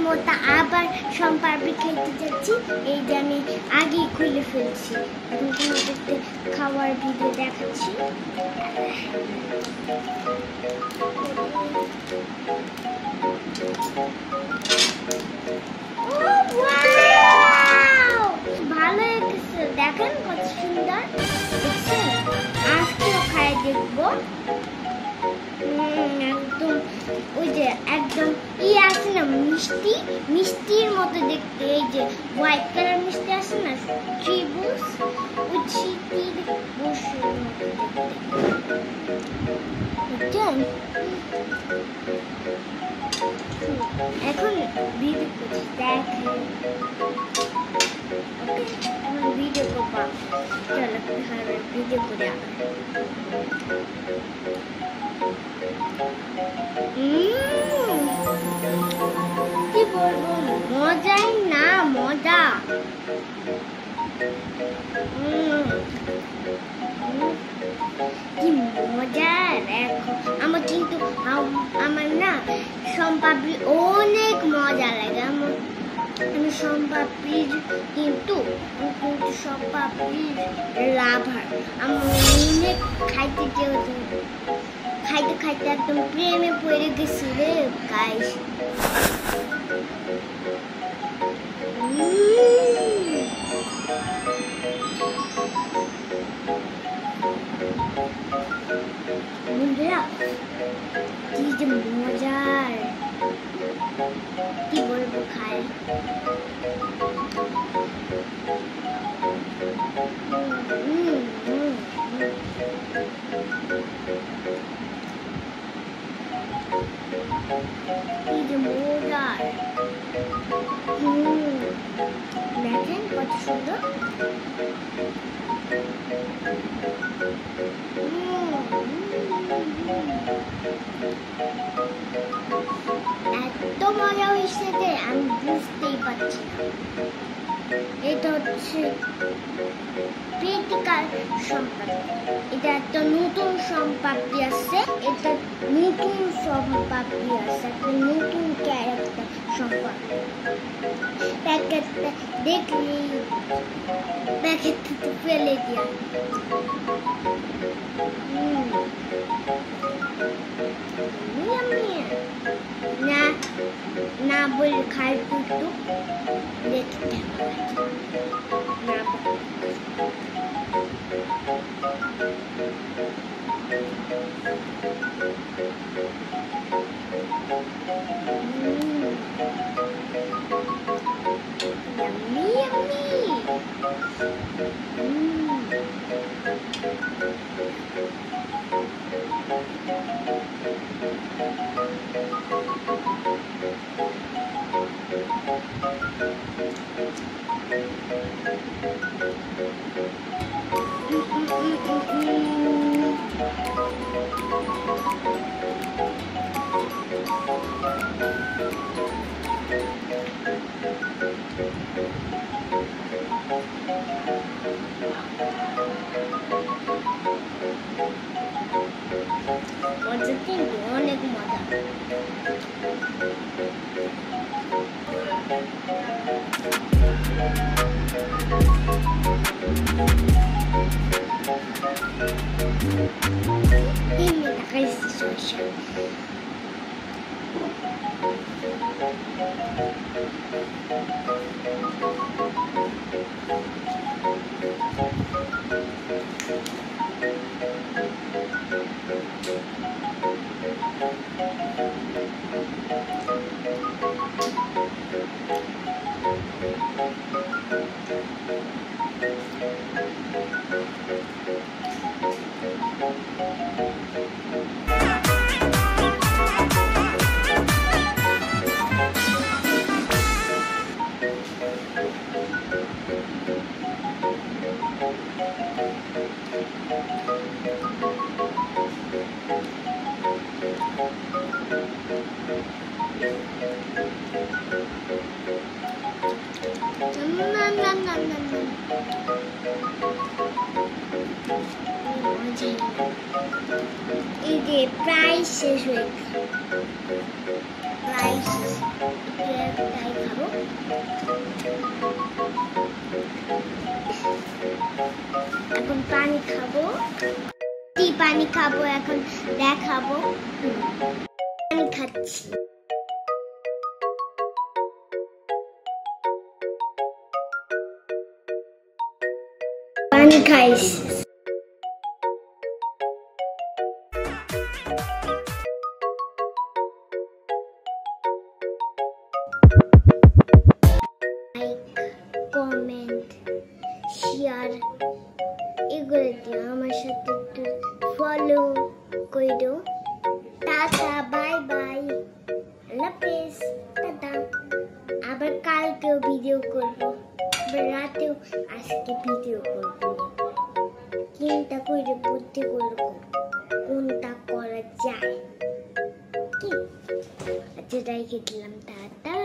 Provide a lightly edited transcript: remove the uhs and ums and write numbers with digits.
মতো আবার সম্পাবি খেতে যাচ্ছি। এই যে আমি আগেই খুলে ফেলছি, এখন তোমাদেরকে খাওয়ার ভিডিও দেখাচ্ছি। ভালো হয়েছে, দেখেন কত সুন্দর, দেখছেন? আজকেও খাই দেখবো। একদম ওই যে একদম আছে না মিষ্টি, মিষ্টির মতো দেখতে। এই যে হোয়াইট কালার মিষ্টি আছে না ত্রিভুজ, ওই ত্রিভুজের মতো দেখতে, বুঝছেন? এখন ভিডিও করছি, দেখেন। এখন ভিডিও করবা, চলো ভিডিও করে কি বলবো, মজাই না মজা। কি মজা দেখো। আমার কিন্তু আমার না সম্পাবড়ি অনেক মজা লাগে। আমি সম্পাবড়ির কিন্তু সম্পাবড়ির লাভার। আমার অনেক খাইতে খাইতে খাইতে একদম প্রেমে পড়ে গেছি রে গাইস। বন্ধুরা কি যে মজার, কি বলবো, খাই কি যে মজার। দেখেন কত সুন্দর। এত মজা হয়েছে যে আমি বুঝতেই পারছি না। এটা হচ্ছে পেটিকার সম্পাবড়ি। এটা একটা নতুন সম্পাবড়ি আছে, এটা নতুন সম্পাবড়ি আছে, একটা নতুন ক্যারেক্টার সম্পাবড়ি। প্যাকেটটা দেখলেই প্যাকেট থেকে ফেলে দিয়া। না না বলে খাই কিন্তু দেখতে না। অনেক মজা। এই যে প্রায় শেষ হয়ে গেছে। রাইস তাই খাবো। এখন পানি খাবো, পানি খাবো, এখন দেখাবো। পানি খাচ্ছি, পানি খাইস। কমেন্ট, শেয়ার এগুলো দিয়ে আমার সাথে একটু ফলো করো। টাটা, বাই বাই, আল্লাহ হাফেজ, টাটা। আবার কালকেও ভিডিও করবো, আবার রাতেও আজকে ভিডিও করবো। চিন্তা করে বুদ্ধি করবো কোনটা করা যায়। কি আচ্ছা, রেখে দিলাম, টাটা।